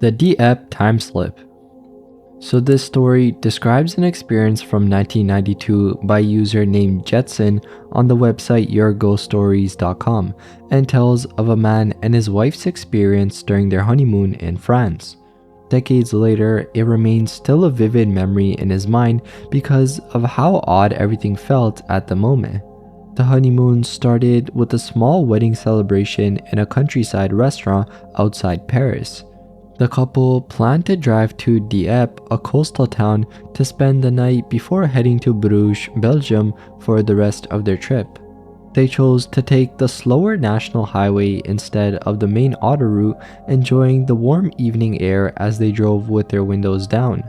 The Dieppe Timeslip. So this story describes an experience from 1992 by a user named Jetson on the website yourghoststories.com and tells of a man and his wife's experience during their honeymoon in France. Decades later, it remains still a vivid memory in his mind because of how odd everything felt at the moment. The honeymoon started with a small wedding celebration in a countryside restaurant outside Paris. The couple planned to drive to Dieppe, a coastal town, to spend the night before heading to Bruges, Belgium for the rest of their trip. They chose to take the slower national highway instead of the main auto route, enjoying the warm evening air as they drove with their windows down.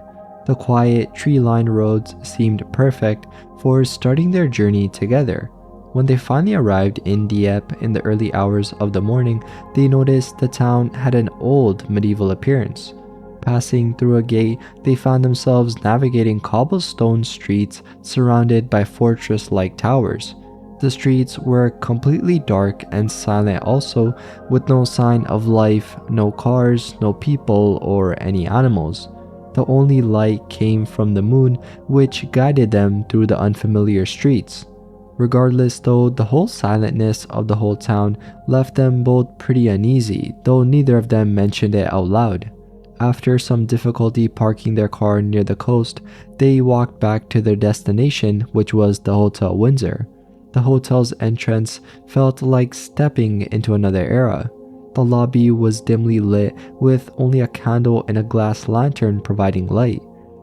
The quiet, tree-lined roads seemed perfect for starting their journey together. When they finally arrived in Dieppe in the early hours of the morning, they noticed the town had an old medieval appearance. Passing through a gate, they found themselves navigating cobblestone streets surrounded by fortress-like towers. The streets were completely dark and silent also, with no sign of life, no cars, no people, or any animals. The only light came from the moon, which guided them through the unfamiliar streets. Regardless though, the whole silentness of the whole town left them both pretty uneasy, though neither of them mentioned it out loud. After some difficulty parking their car near the coast, they walked back to their destination, which was the Hotel Windsor. The hotel's entrance felt like stepping into another era. The lobby was dimly lit, with only a candle and a glass lantern providing light.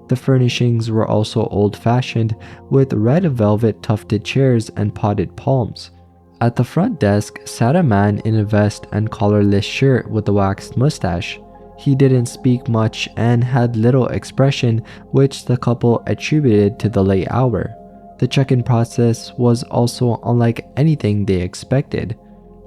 The furnishings were also old-fashioned, with red velvet tufted chairs and potted palms. At the front desk sat a man in a vest and collarless shirt with a waxed mustache. He didn't speak much and had little expression, which the couple attributed to the late hour. The check-in process was also unlike anything they expected.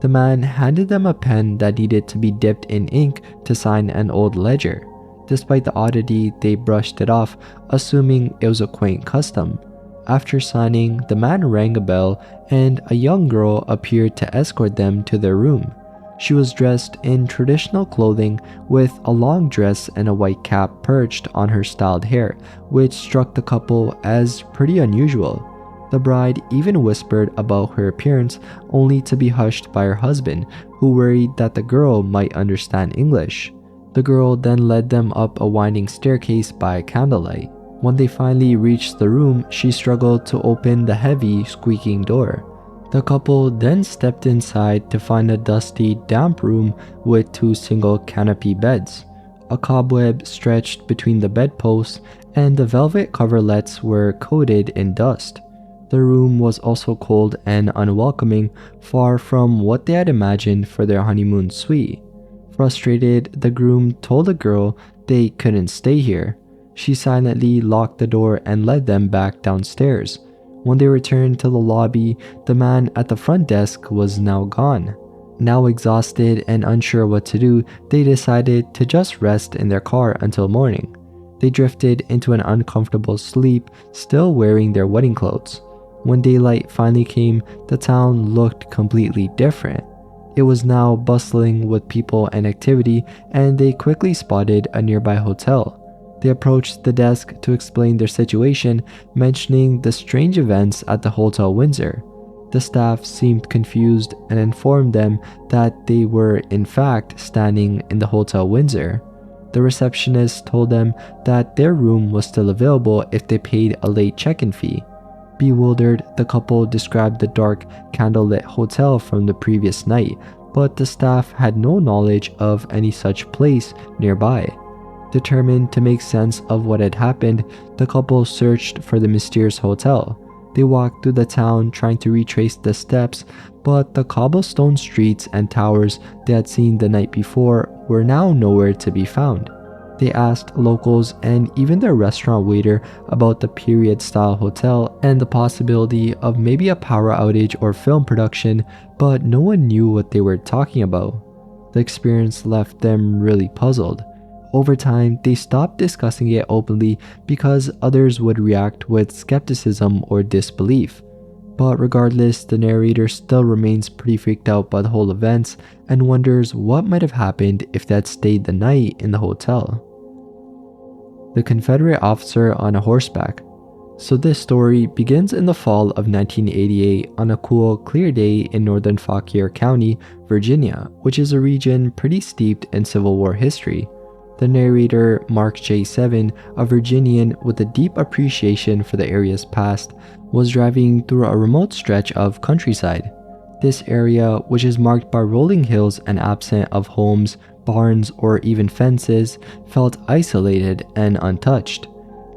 The man handed them a pen that needed to be dipped in ink to sign an old ledger. Despite the oddity, they brushed it off, assuming it was a quaint custom. After signing, the man rang a bell and a young girl appeared to escort them to their room. She was dressed in traditional clothing with a long dress and a white cap perched on her styled hair, which struck the couple as pretty unusual. The bride even whispered about her appearance, only to be hushed by her husband, who worried that the girl might understand English. The girl then led them up a winding staircase by candlelight. When they finally reached the room, she struggled to open the heavy, squeaking door. The couple then stepped inside to find a dusty, damp room with 2 single canopy beds. A cobweb stretched between the bedposts, and the velvet coverlets were coated in dust. The room was also cold and unwelcoming, far from what they had imagined for their honeymoon suite. Frustrated, the groom told the girl they couldn't stay here. She silently locked the door and led them back downstairs. When they returned to the lobby, the man at the front desk was now gone. Now exhausted and unsure what to do, they decided to just rest in their car until morning. They drifted into an uncomfortable sleep, still wearing their wedding clothes. When daylight finally came, the town looked completely different. It was now bustling with people and activity, and they quickly spotted a nearby hotel. They approached the desk to explain their situation, mentioning the strange events at the Hotel Windsor. The staff seemed confused and informed them that they were in fact standing in the Hotel Windsor. The receptionist told them that their room was still available if they paid a late check-in fee. Bewildered, the couple described the dark, candlelit hotel from the previous night, but the staff had no knowledge of any such place nearby. Determined to make sense of what had happened, the couple searched for the mysterious hotel. They walked through the town trying to retrace the steps, but the cobblestone streets and towers they had seen the night before were now nowhere to be found. They asked locals and even their restaurant waiter about the period-style hotel and the possibility of maybe a power outage or film production, but no one knew what they were talking about. The experience left them really puzzled. Over time, they stopped discussing it openly because others would react with skepticism or disbelief. But regardless, the narrator still remains pretty freaked out by the whole events and wonders what might have happened if they had stayed the night in the hotel. The Confederate officer on a horseback. So this story begins in the fall of 1988 on a cool, clear day in northern Fauquier County, Virginia, which is a region pretty steeped in Civil War history. The narrator, Mark J. Seven, a Virginian with a deep appreciation for the area's past, was driving through a remote stretch of countryside. This area, which is marked by rolling hills and absent of homes, barns, or even fences, felt isolated and untouched.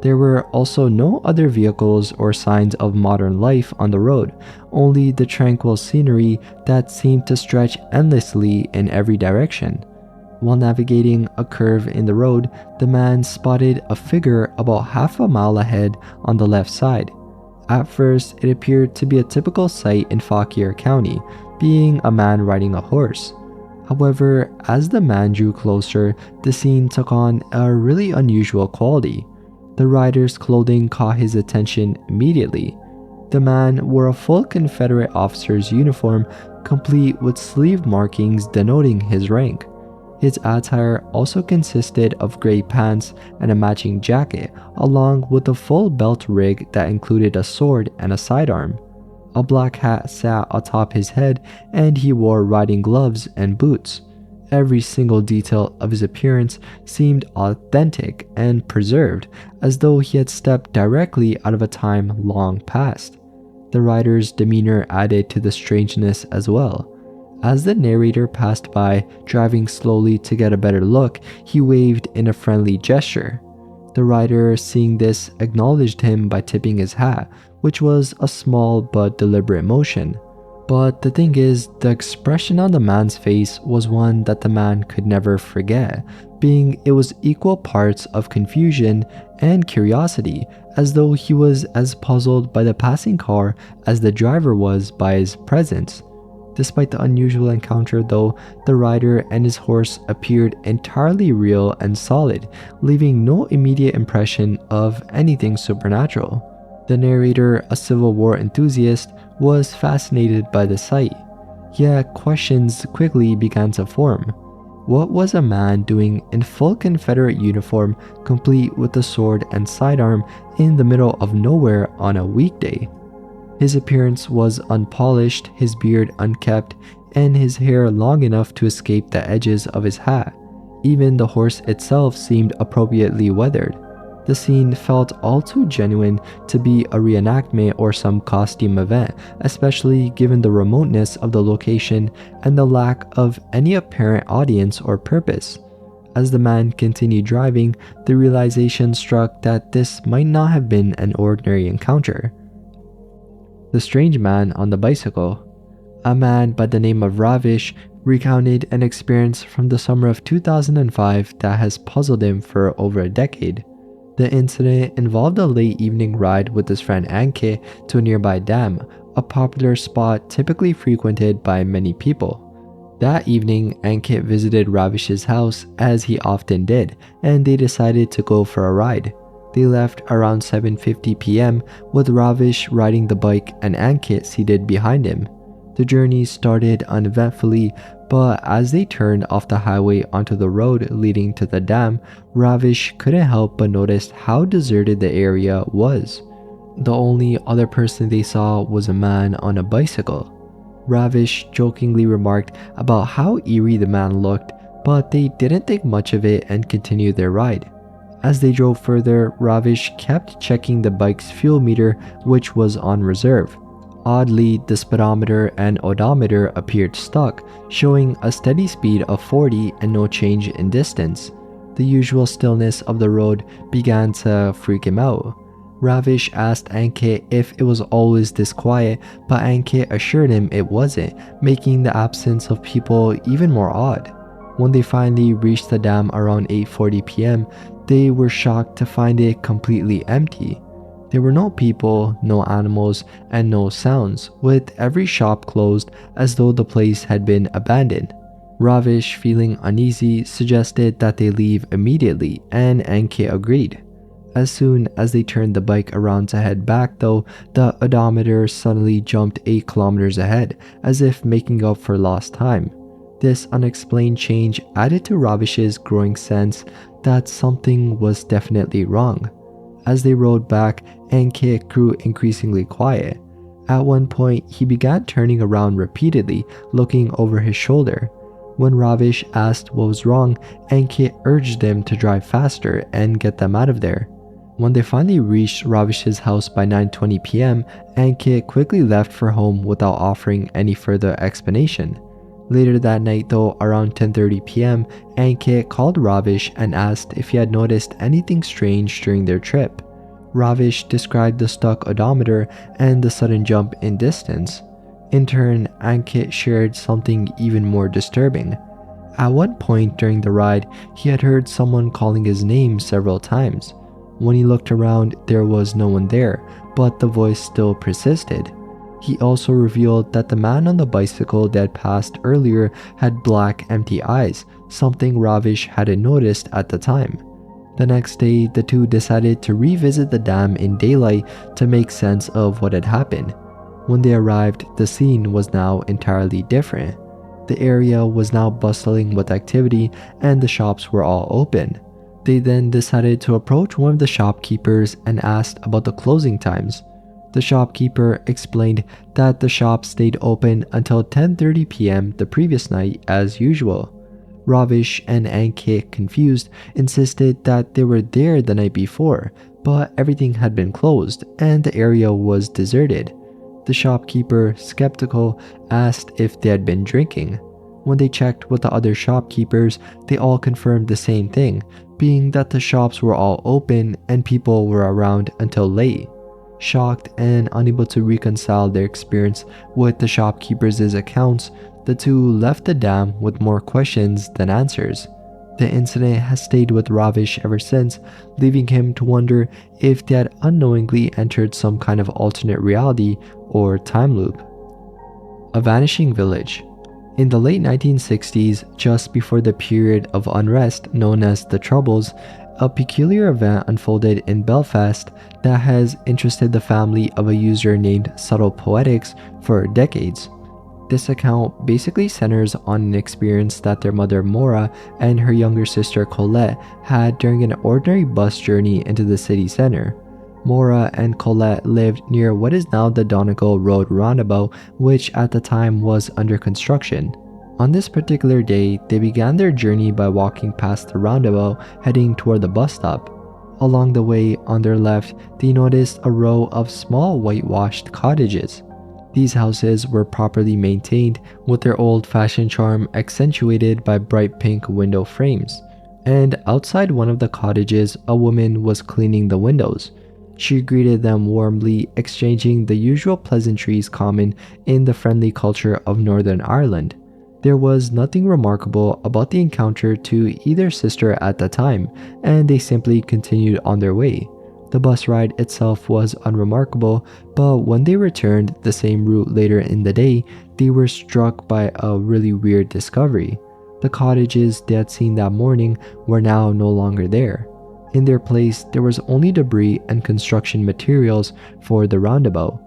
There were also no other vehicles or signs of modern life on the road, only the tranquil scenery that seemed to stretch endlessly in every direction. While navigating a curve in the road, the man spotted a figure about half a mile ahead on the left side. At first, it appeared to be a typical sight in Fauquier County, being a man riding a horse. However, as the man drew closer, the scene took on a really unusual quality. The rider's clothing caught his attention immediately. The man wore a full Confederate officer's uniform, complete with sleeve markings denoting his rank. His attire also consisted of gray pants and a matching jacket, along with a full belt rig that included a sword and a sidearm. A black hat sat atop his head, and he wore riding gloves and boots. Every single detail of his appearance seemed authentic and preserved, as though he had stepped directly out of a time long past. The rider's demeanor added to the strangeness as well. As the narrator passed by, driving slowly to get a better look, he waved in a friendly gesture. The rider, seeing this, acknowledged him by tipping his hat, which was a small but deliberate motion. But the thing is, the expression on the man's face was one that the man could never forget, being it was equal parts of confusion and curiosity, as though he was as puzzled by the passing car as the driver was by his presence. Despite the unusual encounter though, the rider and his horse appeared entirely real and solid, leaving no immediate impression of anything supernatural. The narrator, a Civil War enthusiast, was fascinated by the sight. Yet questions quickly began to form. What was a man doing in full Confederate uniform, complete with a sword and sidearm, in the middle of nowhere on a weekday? His appearance was unpolished, his beard unkempt, and his hair long enough to escape the edges of his hat. Even the horse itself seemed appropriately weathered. The scene felt all too genuine to be a reenactment or some costume event, especially given the remoteness of the location and the lack of any apparent audience or purpose. As the man continued driving, the realization struck that this might not have been an ordinary encounter. The strange man on the bicycle. A man by the name of Ravish recounted an experience from the summer of 2005 that has puzzled him for over a decade. The incident involved a late evening ride with his friend Ankit to a nearby dam, a popular spot typically frequented by many people. That evening, Ankit visited Ravish's house as he often did, and they decided to go for a ride. They left around 7:50 p.m. with Ravish riding the bike and Ankit seated behind him. The journey started uneventfully, but as they turned off the highway onto the road leading to the dam, Ravish couldn't help but notice how deserted the area was. The only other person they saw was a man on a bicycle. Ravish jokingly remarked about how eerie the man looked, but they didn't think much of it and continued their ride. As they drove further, Ravish kept checking the bike's fuel meter, which was on reserve. Oddly, the speedometer and odometer appeared stuck, showing a steady speed of 40 and no change in distance. The usual stillness of the road began to freak him out. Ravish asked Ankit if it was always this quiet, but Ankit assured him it wasn't, making the absence of people even more odd. When they finally reached the dam around 8:40 p.m., they were shocked to find it completely empty. There were no people, no animals, and no sounds, with every shop closed as though the place had been abandoned. Ravish, feeling uneasy, suggested that they leave immediately, and Ankit agreed. As soon as they turned the bike around to head back though, the odometer suddenly jumped 8 kilometers ahead, as if making up for lost time. This unexplained change added to Ravish's growing sense that something was definitely wrong. As they rode back, Ankit grew increasingly quiet. At one point, he began turning around repeatedly, looking over his shoulder. When Ravish asked what was wrong, Ankit urged them to drive faster and get them out of there. When they finally reached Ravish's house by 9:20 p.m., Ankit quickly left for home without offering any further explanation. Later that night though, around 10:30 p.m., Ankit called Ravish and asked if he had noticed anything strange during their trip. Ravish described the stuck odometer and the sudden jump in distance. In turn, Ankit shared something even more disturbing. At one point during the ride, he had heard someone calling his name several times. When he looked around, there was no one there, but the voice still persisted. He also revealed that the man on the bicycle that passed earlier had black, empty eyes, something Ravish hadn't noticed at the time. The next day, the two decided to revisit the dam in daylight to make sense of what had happened. When they arrived, the scene was now entirely different. The area was now bustling with activity and the shops were all open. They then decided to approach one of the shopkeepers and asked about the closing times. The shopkeeper explained that the shop stayed open until 10:30 p.m. the previous night as usual. Ravish and Ankit, confused, insisted that they were there the night before, but everything had been closed and the area was deserted. The shopkeeper, skeptical, asked if they had been drinking. When they checked with the other shopkeepers, they all confirmed the same thing, being that the shops were all open and people were around until late. Shocked and unable to reconcile their experience with the shopkeepers' accounts, the two left the dam with more questions than answers. The incident has stayed with Ravish ever since, leaving him to wonder if they had unknowingly entered some kind of alternate reality or time loop. A Vanishing Village. In the late 1960s, just before the period of unrest known as the Troubles, a peculiar event unfolded in Belfast that has interested the family of a user named Subtle Poetics for decades. This account basically centers on an experience that their mother Maura and her younger sister Colette had during an ordinary bus journey into the city center. Maura and Colette lived near what is now the Donegal Road roundabout, which at the time was under construction. On this particular day, they began their journey by walking past the roundabout, heading toward the bus stop. Along the way, on their left, they noticed a row of small whitewashed cottages. These houses were properly maintained, with their old-fashioned charm accentuated by bright pink window frames. And outside one of the cottages, a woman was cleaning the windows. She greeted them warmly, exchanging the usual pleasantries common in the friendly culture of Northern Ireland. There was nothing remarkable about the encounter to either sister at the time, and they simply continued on their way. The bus ride itself was unremarkable, but when they returned the same route later in the day, they were struck by a really weird discovery. The cottages they had seen that morning were now no longer there. In their place, there was only debris and construction materials for the roundabout.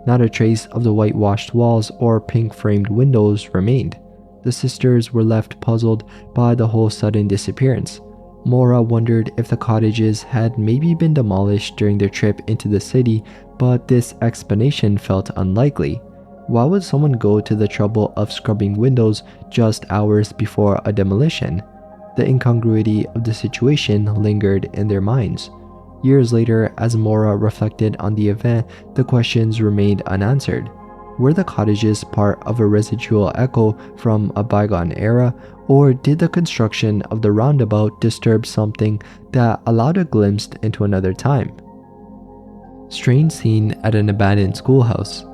Not a trace of the whitewashed walls or pink-framed windows remained. The sisters were left puzzled by the whole sudden disappearance. Maura wondered if the cottages had maybe been demolished during their trip into the city, but this explanation felt unlikely. Why would someone go to the trouble of scrubbing windows just hours before a demolition? The incongruity of the situation lingered in their minds. Years later, as Maura reflected on the event, the questions remained unanswered. Were the cottages part of a residual echo from a bygone era, or did the construction of the roundabout disturb something that allowed a glimpse into another time? Strange scene at an abandoned schoolhouse.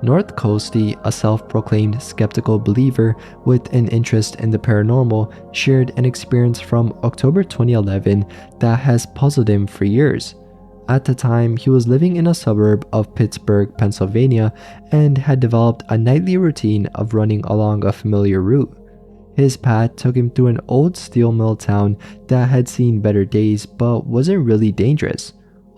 North Coastie, a self-proclaimed skeptical believer with an interest in the paranormal, shared an experience from October 2011 that has puzzled him for years. At the time, he was living in a suburb of Pittsburgh, Pennsylvania, and had developed a nightly routine of running along a familiar route. His path took him through an old steel mill town that had seen better days but wasn't really dangerous.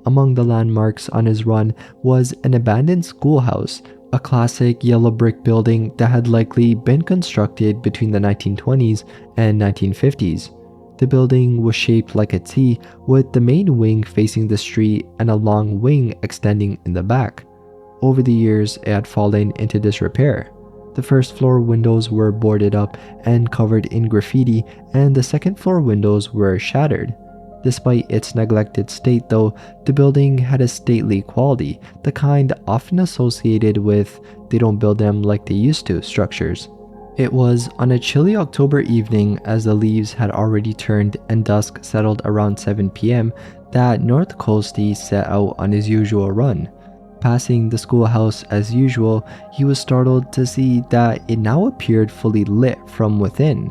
Among the landmarks on his run was an abandoned schoolhouse, a classic yellow brick building that had likely been constructed between the 1920s and 1950s. The building was shaped like a T, with the main wing facing the street and a long wing extending in the back. Over the years, it had fallen into disrepair. The first floor windows were boarded up and covered in graffiti, and the second floor windows were shattered. Despite its neglected state though, the building had a stately quality, the kind often associated with "they don't build them like they used to" structures. It was on a chilly October evening, as the leaves had already turned and dusk settled around 7 p.m., that North Coastie set out on his usual run. Passing the schoolhouse as usual, he was startled to see that it now appeared fully lit from within.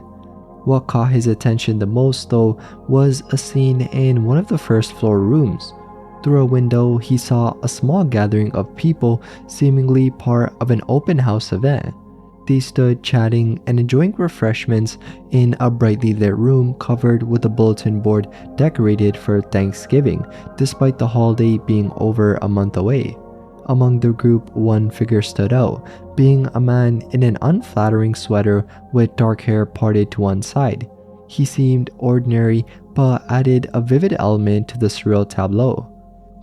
What caught his attention the most, though, was a scene in one of the first floor rooms. Through a window, he saw a small gathering of people, seemingly part of an open house event. They stood chatting and enjoying refreshments in a brightly lit room covered with a bulletin board decorated for Thanksgiving, despite the holiday being over a month away. Among the group, one figure stood out, being a man in an unflattering sweater with dark hair parted to one side. He seemed ordinary, but added a vivid element to the surreal tableau.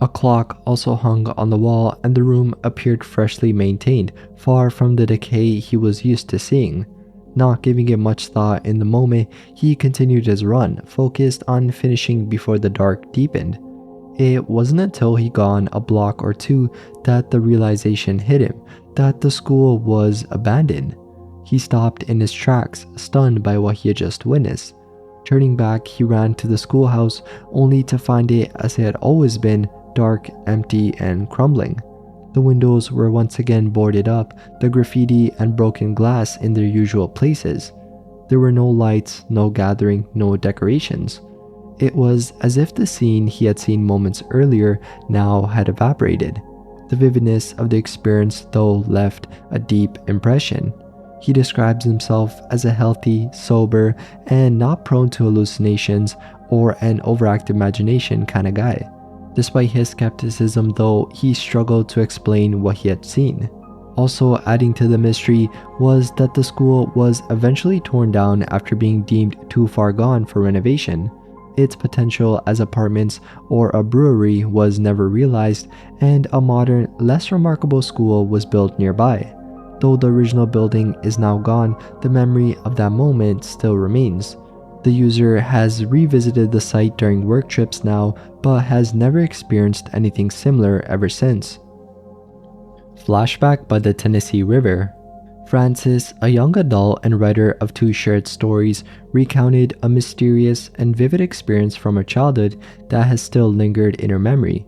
A clock also hung on the wall, and the room appeared freshly maintained, far from the decay he was used to seeing. Not giving it much thought in the moment, he continued his run, focused on finishing before the dark deepened. It wasn't until he gone a block or two that the realization hit him that the school was abandoned. He stopped in his tracks, stunned by what he had just witnessed. Turning back, he ran to the schoolhouse, only to find it as it had always been, dark, empty, and crumbling. The windows were once again boarded up, the graffiti and broken glass in their usual places. There were no lights, no gathering, no decorations. It was as if the scene he had seen moments earlier now had evaporated. The vividness of the experience, though, left a deep impression. He describes himself as a healthy, sober, and not prone to hallucinations or an overactive imagination kind of guy. Despite his skepticism, though, he struggled to explain what he had seen. Also adding to the mystery was that the school was eventually torn down after being deemed too far gone for renovation. Its potential as apartments or a brewery was never realized, and a modern, less remarkable school was built nearby. Though the original building is now gone, the memory of that moment still remains. The user has revisited the site during work trips now, but has never experienced anything similar ever since. Flashback by the Tennessee River. Frances, a young adult and writer of 2 short stories, recounted a mysterious and vivid experience from her childhood that has still lingered in her memory.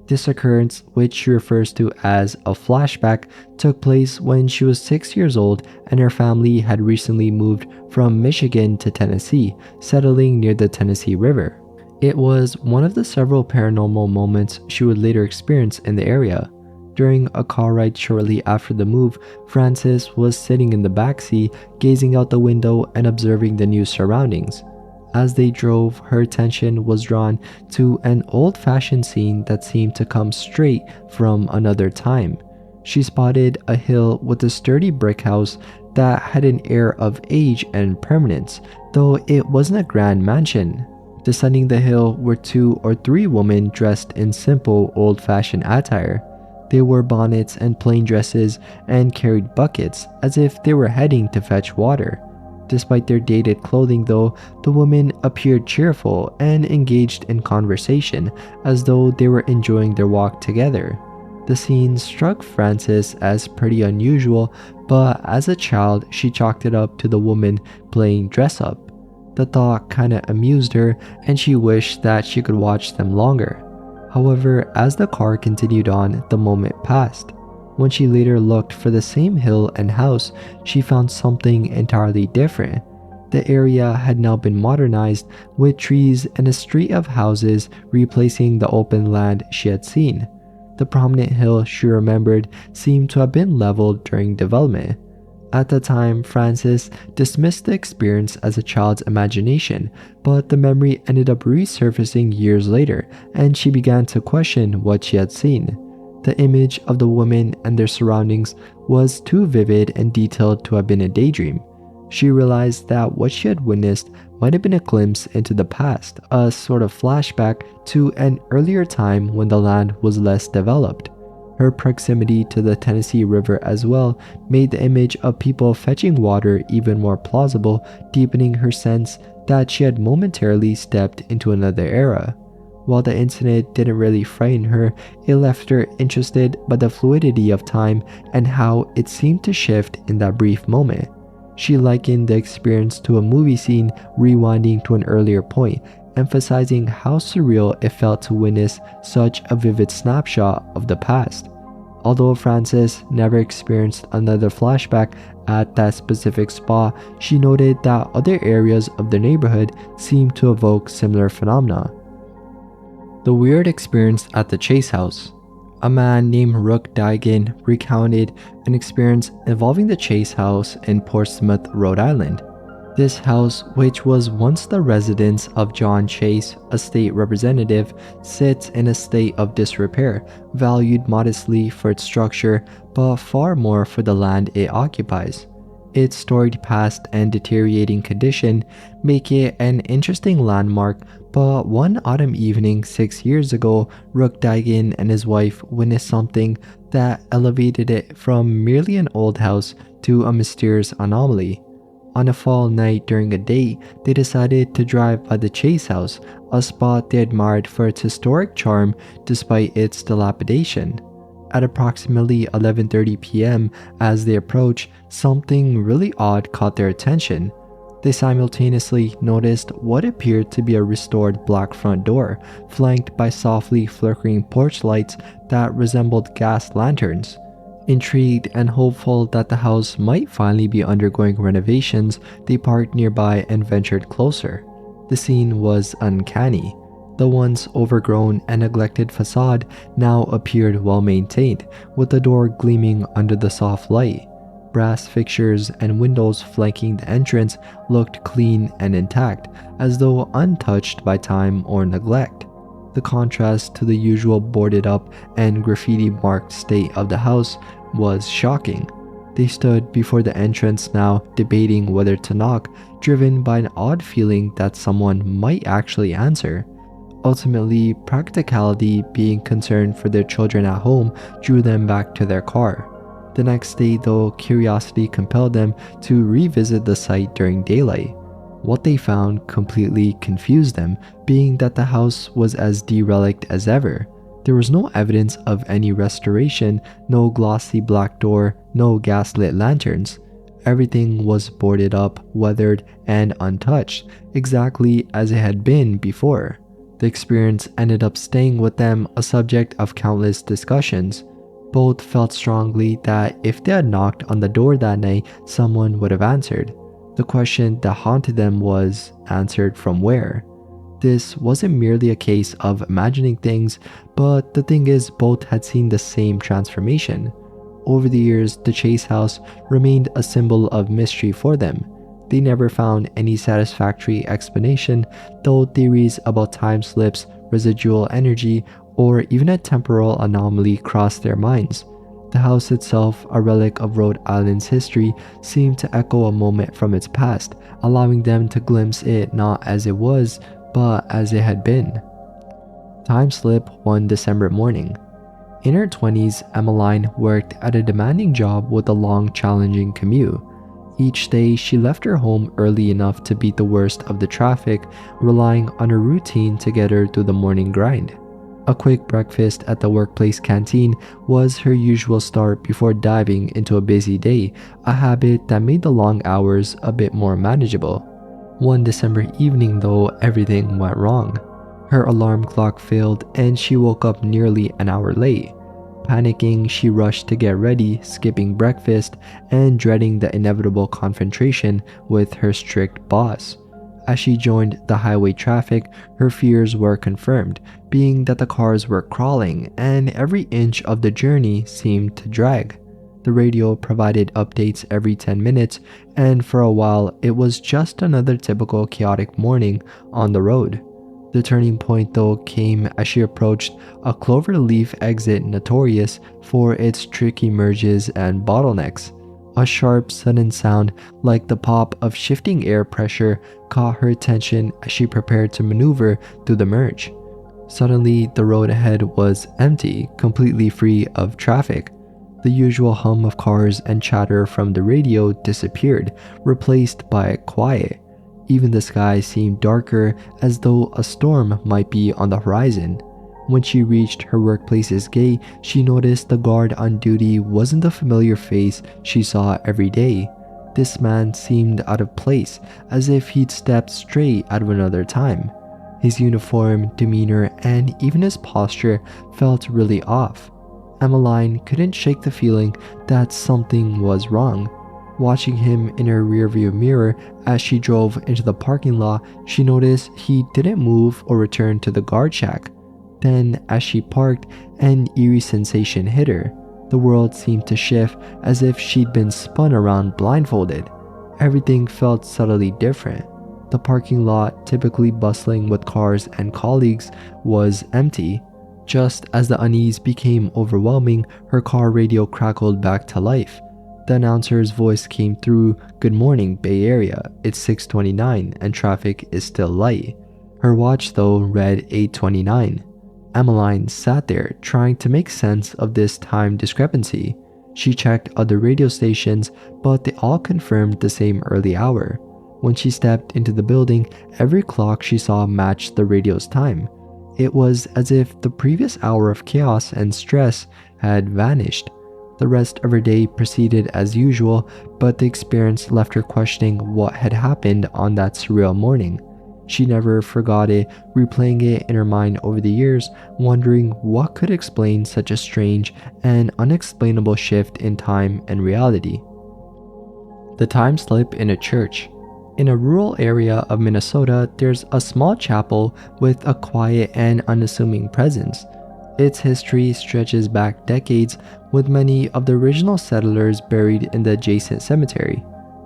This occurrence, which she refers to as a flashback, took place when she was 6 years old and her family had recently moved from Michigan to Tennessee, settling near the Tennessee River. It was one of the several paranormal moments she would later experience in the area. During a car ride shortly after the move, Frances was sitting in the backseat, gazing out the window and observing the new surroundings. As they drove, her attention was drawn to an old-fashioned scene that seemed to come straight from another time. She spotted a hill with a sturdy brick house that had an air of age and permanence, though it wasn't a grand mansion. Descending the hill were 2 or 3 women dressed in simple, old-fashioned attire. They wore bonnets and plain dresses and carried buckets as if they were heading to fetch water. Despite their dated clothing though, the women appeared cheerful and engaged in conversation as though they were enjoying their walk together. The scene struck Frances as pretty unusual, but as a child she chalked it up to the woman playing dress up. The thought kinda amused her and she wished that she could watch them longer. However, as the car continued on, the moment passed. When she later looked for the same hill and house, she found something entirely different. The area had now been modernized, with trees and a street of houses replacing the open land she had seen. The prominent hill she remembered seemed to have been leveled during development. At the time, Frances dismissed the experience as a child's imagination, but the memory ended up resurfacing years later, and she began to question what she had seen. The image of the women and their surroundings was too vivid and detailed to have been a daydream. She realized that what she had witnessed might have been a glimpse into the past, a sort of flashback to an earlier time when the land was less developed. Her proximity to the Tennessee River as well made the image of people fetching water even more plausible, deepening her sense that she had momentarily stepped into another era. While the incident didn't really frighten her, it left her interested by the fluidity of time and how it seemed to shift in that brief moment. She likened the experience to a movie scene rewinding to an earlier point, emphasizing how surreal it felt to witness such a vivid snapshot of the past. Although Frances never experienced another flashback at that specific spot, she noted that other areas of the neighborhood seemed to evoke similar phenomena. The weird experience at the Chase House. A man named Rook Digan recounted an experience involving the Chase House in Portsmouth, Rhode Island. This house, which was once the residence of John Chase, a state representative, sits in a state of disrepair, valued modestly for its structure, but far more for the land it occupies. Its storied past and deteriorating condition make it an interesting landmark, but one autumn evening 6 years ago, Rook Digan and his wife witnessed something that elevated it from merely an old house to a mysterious anomaly. On a fall night during a date, they decided to drive by the Chase House, a spot they admired for its historic charm despite its dilapidation. At approximately 11:30 p.m., as they approached, something really odd caught their attention. They simultaneously noticed what appeared to be a restored black front door, flanked by softly flickering porch lights that resembled gas lanterns. Intrigued and hopeful that the house might finally be undergoing renovations, they parked nearby and ventured closer. The scene was uncanny. The once overgrown and neglected facade now appeared well maintained, with the door gleaming under the soft light. Brass fixtures and windows flanking the entrance looked clean and intact, as though untouched by time or neglect. The contrast to the usual boarded up and graffiti-marked state of the house was shocking. They stood before the entrance now, debating whether to knock, driven by an odd feeling that someone might actually answer. Ultimately, practicality, being concerned for their children at home, drew them back to their car. The next day, though, curiosity compelled them to revisit the site during daylight. What they found completely confused them, being that the house was as derelict as ever. There was no evidence of any restoration, no glossy black door, no gaslit lanterns. Everything was boarded up, weathered, and untouched, exactly as it had been before. The experience ended up staying with them, a subject of countless discussions. Both felt strongly that if they had knocked on the door that night, someone would have answered. The question that haunted them was, answered from where? This wasn't merely a case of imagining things, but the thing is, both had seen the same transformation. Over the years, the Chase House remained a symbol of mystery for them. They never found any satisfactory explanation, though theories about time slips, residual energy, or even a temporal anomaly crossed their minds. The house itself, a relic of Rhode Island's history, seemed to echo a moment from its past, allowing them to glimpse it not as it was, but as it had been. Time slip one December morning. In her 20s, Emmeline worked at a demanding job with a long, challenging commute. Each day, she left her home early enough to beat the worst of the traffic, relying on a routine to get her through the morning grind. A quick breakfast at the workplace canteen was her usual start before diving into a busy day, a habit that made the long hours a bit more manageable. One December evening, though, everything went wrong. Her alarm clock failed and she woke up nearly an hour late. Panicking, she rushed to get ready, skipping breakfast and dreading the inevitable confrontation with her strict boss. As she joined the highway traffic, her fears were confirmed, being that the cars were crawling and every inch of the journey seemed to drag. The radio provided updates every 10 minutes, and for a while, it was just another typical chaotic morning on the road. The turning point, though, came as she approached a cloverleaf exit notorious for its tricky merges and bottlenecks. A sharp, sudden sound, like the pop of shifting air pressure, caught her attention as she prepared to maneuver through the merge. Suddenly, the road ahead was empty, completely free of traffic. The usual hum of cars and chatter from the radio disappeared, replaced by quiet. Even the sky seemed darker, as though a storm might be on the horizon. When she reached her workplace's gate, she noticed the guard on duty wasn't the familiar face she saw every day. This man seemed out of place, as if he'd stepped straight out of another time. His uniform, demeanor, and even his posture felt really off. Emmeline couldn't shake the feeling that something was wrong. Watching him in her rearview mirror as she drove into the parking lot, she noticed he didn't move or return to the guard shack. Then, as she parked, an eerie sensation hit her. The world seemed to shift, as if she'd been spun around blindfolded. Everything felt subtly different. The parking lot, typically bustling with cars and colleagues, was empty. Just as the unease became overwhelming, her car radio crackled back to life. The announcer's voice came through, "Good morning, Bay Area. It's 6:29 and traffic is still light." Her watch, though, read 8:29. Emmeline sat there, trying to make sense of this time discrepancy. She checked other radio stations, but they all confirmed the same early hour. When she stepped into the building, every clock she saw matched the radio's time. It was as if the previous hour of chaos and stress had vanished. The rest of her day proceeded as usual, but the experience left her questioning what had happened on that surreal morning. She never forgot it, replaying it in her mind over the years, wondering what could explain such a strange and unexplainable shift in time and reality. The time slip in a church. In a rural area of Minnesota, there's a small chapel with a quiet and unassuming presence. Its history stretches back decades, with many of the original settlers buried in the adjacent cemetery.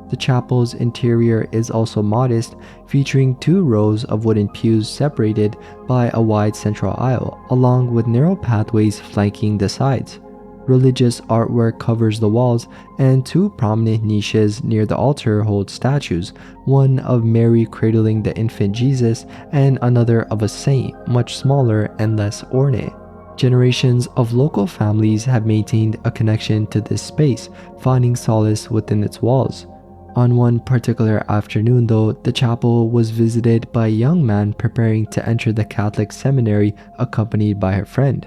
The chapel's interior is also modest, featuring 2 rows of wooden pews separated by a wide central aisle, along with narrow pathways flanking the sides. Religious artwork covers the walls, and 2 prominent niches near the altar hold statues, one of Mary cradling the infant Jesus and another of a saint, much smaller and less ornate. Generations of local families have maintained a connection to this space, finding solace within its walls. On one particular afternoon, though, the chapel was visited by a young man preparing to enter the Catholic seminary accompanied by a friend.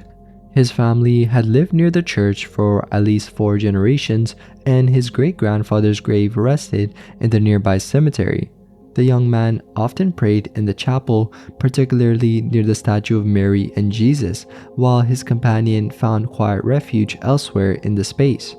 His family had lived near the church for at least 4 generations, and his great-grandfather's grave rested in the nearby cemetery. The young man often prayed in the chapel, particularly near the statue of Mary and Jesus, while his companion found quiet refuge elsewhere in the space.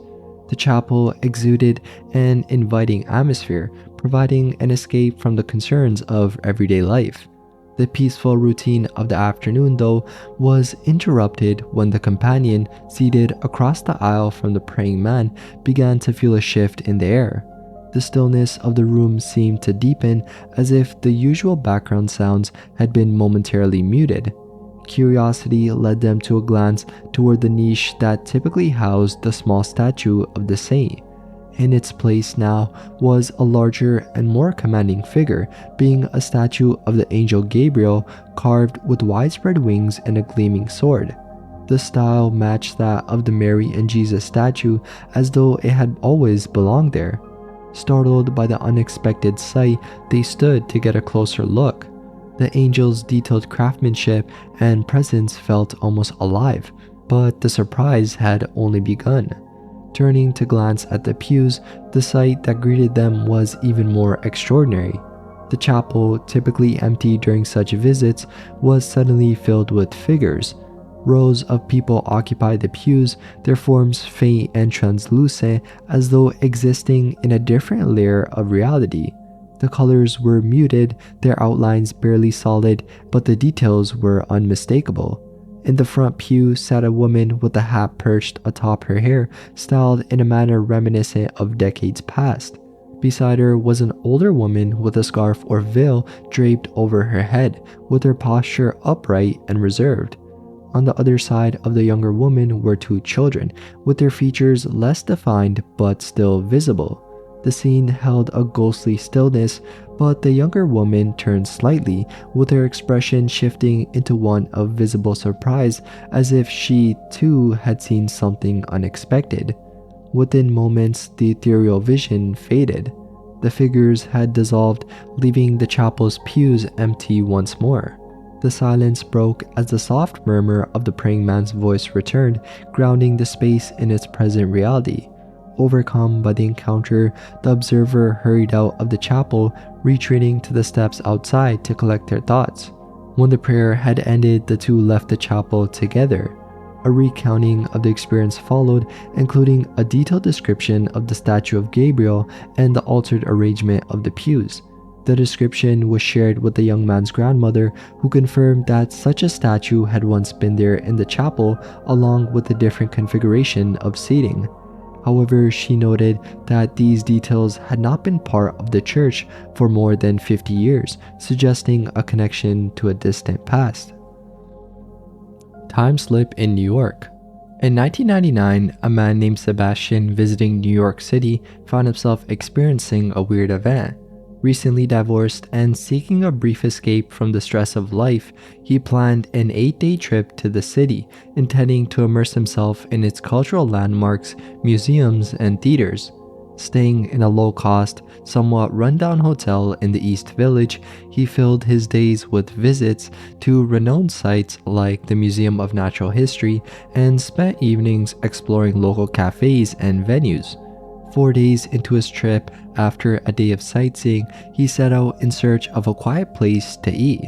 The chapel exuded an inviting atmosphere, providing an escape from the concerns of everyday life. The peaceful routine of the afternoon, though, was interrupted when the companion, seated across the aisle from the praying man, began to feel a shift in the air. The stillness of the room seemed to deepen, as if the usual background sounds had been momentarily muted. Curiosity led them to a glance toward the niche that typically housed the small statue of the saint. In its place now was a larger and more commanding figure, being a statue of the angel Gabriel, carved with widespread wings and a gleaming sword. The style matched that of the Mary and Jesus statue, as though it had always belonged there. Startled by the unexpected sight, they stood to get a closer look. The angel's detailed craftsmanship and presence felt almost alive, but the surprise had only begun. Turning to glance at the pews, the sight that greeted them was even more extraordinary. The chapel, typically empty during such visits, was suddenly filled with figures. Rows of people occupied the pews, their forms faint and translucent, as though existing in a different layer of reality. The colors were muted, their outlines barely solid, but the details were unmistakable. In the front pew sat a woman with a hat perched atop her hair, styled in a manner reminiscent of decades past. Beside her was an older woman with a scarf or veil draped over her head, with her posture upright and reserved. On the other side of the younger woman were two children, with their features less defined but still visible. The scene held a ghostly stillness, but the younger woman turned slightly, with her expression shifting into one of visible surprise, as if she too had seen something unexpected. Within moments, the ethereal vision faded. The figures had dissolved, leaving the chapel's pews empty once more. The silence broke as the soft murmur of the praying man's voice returned, grounding the space in its present reality. Overcome by the encounter, the observer hurried out of the chapel, retreating to the steps outside to collect their thoughts. When the prayer had ended, the two left the chapel together. A recounting of the experience followed, including a detailed description of the statue of Gabriel and the altered arrangement of the pews. The description was shared with the young man's grandmother, who confirmed that such a statue had once been there in the chapel, along with a different configuration of seating. However, she noted that these details had not been part of the church for more than 50 years, suggesting a connection to a distant past. Time slip in New York. In 1999, a man named Sebastian visiting New York City found himself experiencing a weird event. Recently divorced and seeking a brief escape from the stress of life, he planned an 8-day trip to the city, intending to immerse himself in its cultural landmarks, museums, and theaters. Staying in a low-cost, somewhat run-down hotel in the East Village, he filled his days with visits to renowned sites like the Museum of Natural History and spent evenings exploring local cafes and venues. 4 days into his trip, after a day of sightseeing, he set out in search of a quiet place to eat.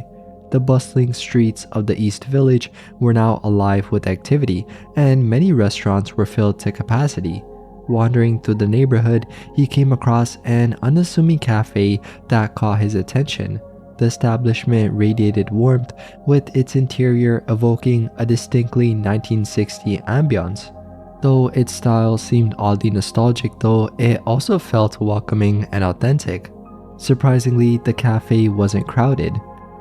The bustling streets of the East Village were now alive with activity, and many restaurants were filled to capacity. Wandering through the neighborhood, he came across an unassuming cafe that caught his attention. The establishment radiated warmth, with its interior evoking a distinctly 1960s ambiance. Though its style seemed oddly nostalgic, it also felt welcoming and authentic. Surprisingly, the cafe wasn't crowded.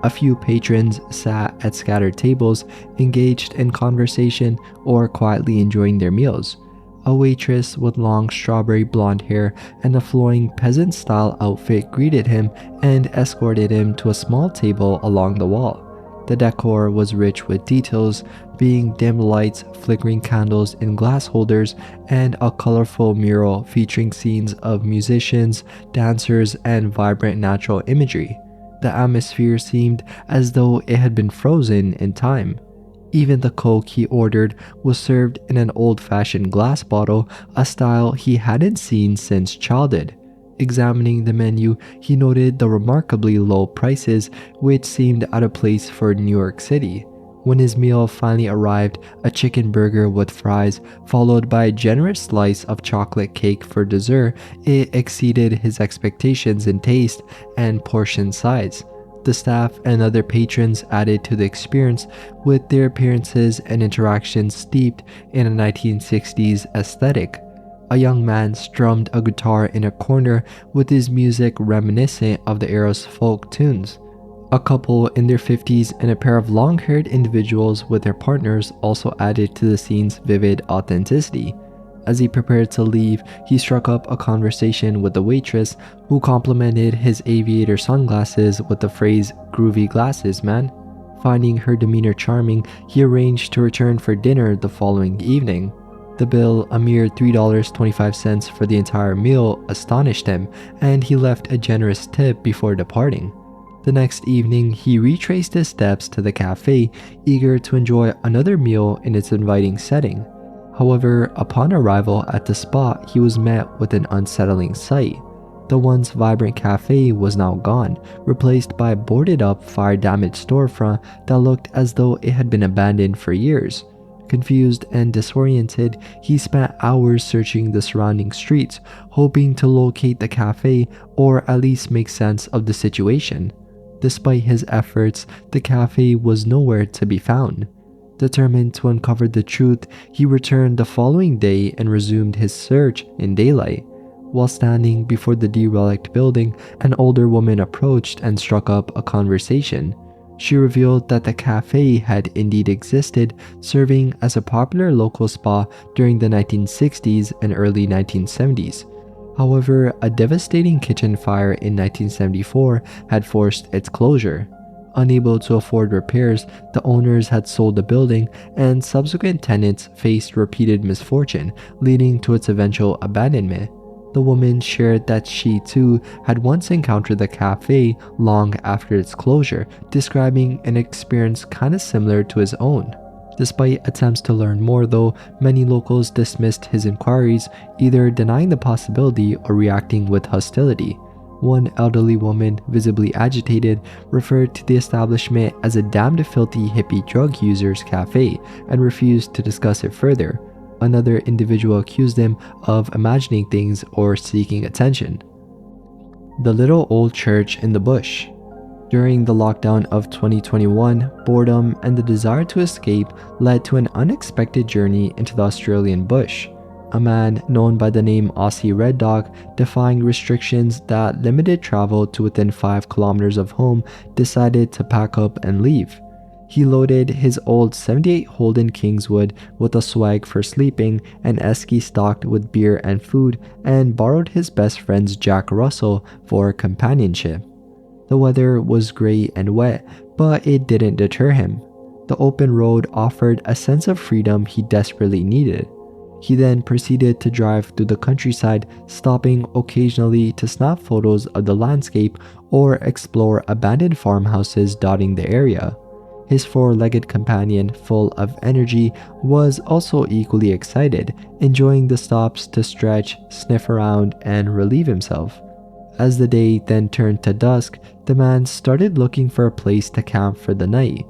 A few patrons sat at scattered tables, engaged in conversation or quietly enjoying their meals. A waitress with long strawberry blonde hair and a flowing peasant-style outfit greeted him and escorted him to a small table along the wall. The decor was rich with details, being dim lights, flickering candles in glass holders, and a colorful mural featuring scenes of musicians, dancers, and vibrant natural imagery. The atmosphere seemed as though it had been frozen in time. Even the Coke he ordered was served in an old-fashioned glass bottle, a style he hadn't seen since childhood. Examining the menu, he noted the remarkably low prices, which seemed out of place for New York City. When his meal finally arrived, a chicken burger with fries, followed by a generous slice of chocolate cake for dessert, it exceeded his expectations in taste and portion size. The staff and other patrons added to the experience, with their appearances and interactions steeped in a 1960s aesthetic. A young man strummed a guitar in a corner, with his music reminiscent of the era's folk tunes. A couple in their 50s and a pair of long-haired individuals with their partners also added to the scene's vivid authenticity. As he prepared to leave, he struck up a conversation with the waitress, who complimented his aviator sunglasses with the phrase, "Groovy glasses, man." Finding her demeanor charming, he arranged to return for dinner the following evening. The bill, a mere $3.25 for the entire meal, astonished him, and he left a generous tip before departing. The next evening, he retraced his steps to the cafe, eager to enjoy another meal in its inviting setting. However, upon arrival at the spot, he was met with an unsettling sight. The once vibrant cafe was now gone, replaced by a boarded-up, fire-damaged storefront that looked as though it had been abandoned for years. Confused and disoriented, he spent hours searching the surrounding streets, hoping to locate the cafe or at least make sense of the situation. Despite his efforts, the cafe was nowhere to be found. Determined to uncover the truth, he returned the following day and resumed his search in daylight. While standing before the derelict building, an older woman approached and struck up a conversation. She revealed that the cafe had indeed existed, serving as a popular local spa during the 1960s and early 1970s. However, a devastating kitchen fire in 1974 had forced its closure. Unable to afford repairs, the owners had sold the building, and subsequent tenants faced repeated misfortune, leading to its eventual abandonment. The woman shared that she too had once encountered the cafe long after its closure, describing an experience kind of similar to his own. Despite attempts to learn more though, many locals dismissed his inquiries, either denying the possibility or reacting with hostility. One elderly woman, visibly agitated, referred to the establishment as a damned filthy hippie drug users cafe and refused to discuss it further. Another individual accused him of imagining things or seeking attention. The little old church in the bush. During the lockdown of 2021, boredom and the desire to escape led to an unexpected journey into the Australian bush. A man known by the name Aussie Red Dog, defying restrictions that limited travel to within 5 kilometers of home, decided to pack up and leave. He loaded his old 78 Holden Kingswood with a swag for sleeping, an esky stocked with beer and food, and borrowed his best friend's Jack Russell for companionship. The weather was grey and wet, but it didn't deter him. The open road offered a sense of freedom he desperately needed. He then proceeded to drive through the countryside, stopping occasionally to snap photos of the landscape or explore abandoned farmhouses dotting the area. His 4-legged companion, full of energy, was also equally excited, enjoying the stops to stretch, sniff around, and relieve himself. As the day then turned to dusk, the man started looking for a place to camp for the night.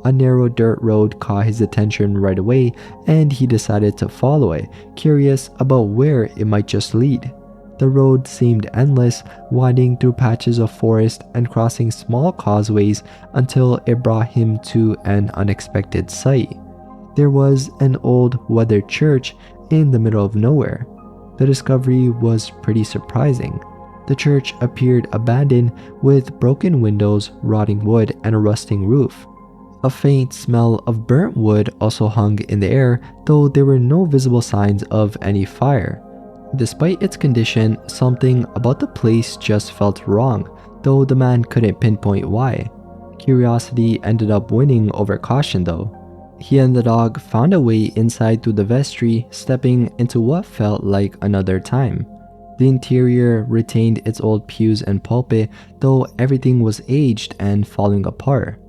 A narrow dirt road caught his attention right away, and he decided to follow it, curious about where it might just lead. The road seemed endless, winding through patches of forest and crossing small causeways until it brought him to an unexpected sight. There was an old, weathered church in the middle of nowhere. The discovery was pretty surprising. The church appeared abandoned, with broken windows, rotting wood, and a rusting roof. A faint smell of burnt wood also hung in the air, though there were no visible signs of any fire. Despite its condition, something about the place just felt wrong, though the man couldn't pinpoint why. Curiosity ended up winning over caution though. He and the dog found a way inside through the vestry, stepping into what felt like another time. The interior retained its old pews and pulpit, though everything was aged and falling apart.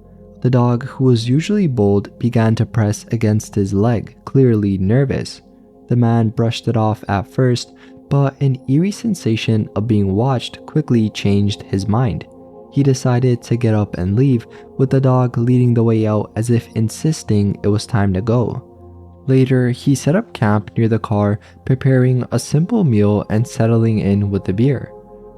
The dog, who was usually bold, began to press against his leg, clearly nervous. The man brushed it off at first, but an eerie sensation of being watched quickly changed his mind. He decided to get up and leave, with the dog leading the way out as if insisting it was time to go. Later, he set up camp near the car, preparing a simple meal and settling in with the beer.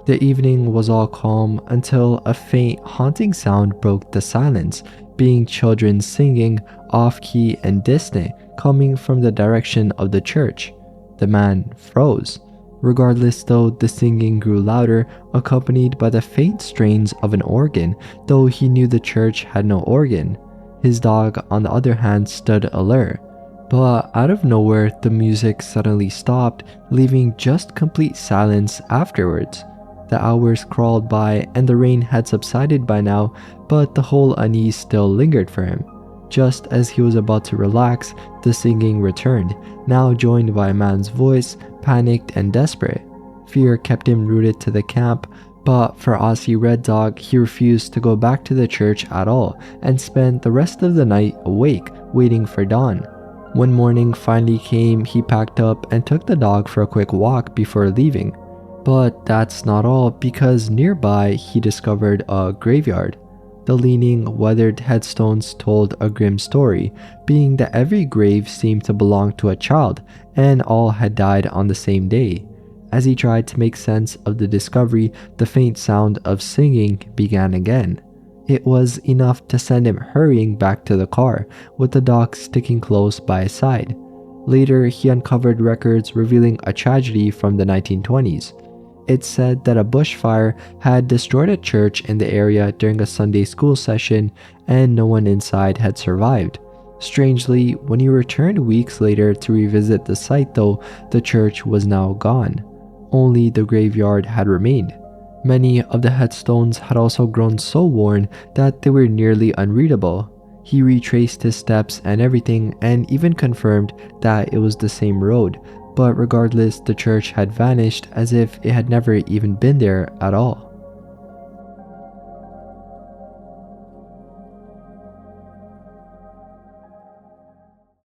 The evening was all calm until a faint, haunting sound broke the silence, being children singing, off-key and distant, coming from the direction of the church. The man froze. Regardless though, the singing grew louder, accompanied by the faint strains of an organ, though he knew the church had no organ. His dog, on the other hand, stood alert. But out of nowhere, the music suddenly stopped, leaving just complete silence afterwards. The hours crawled by and the rain had subsided by now, but the whole unease still lingered for him. Just as he was about to relax, the singing returned, now joined by a man's voice, panicked and desperate. Fear kept him rooted to the camp, but for Aussie Red Dog, he refused to go back to the church at all and spent the rest of the night awake, waiting for dawn. When morning finally came, he packed up and took the dog for a quick walk before leaving. But that's not all, because nearby he discovered a graveyard. The leaning, weathered headstones told a grim story, being that every grave seemed to belong to a child, and all had died on the same day. As he tried to make sense of the discovery, the faint sound of singing began again. It was enough to send him hurrying back to the car, with the doc sticking close by his side. Later, he uncovered records revealing a tragedy from the 1920s. It said that a bushfire had destroyed a church in the area during a Sunday school session, and no one inside had survived. Strangely, when he returned weeks later to revisit the site though, the church was now gone. Only the graveyard had remained. Many of the headstones had also grown so worn that they were nearly unreadable. He retraced his steps and everything, and even confirmed that it was the same road, but regardless, the church had vanished as if it had never even been there at all.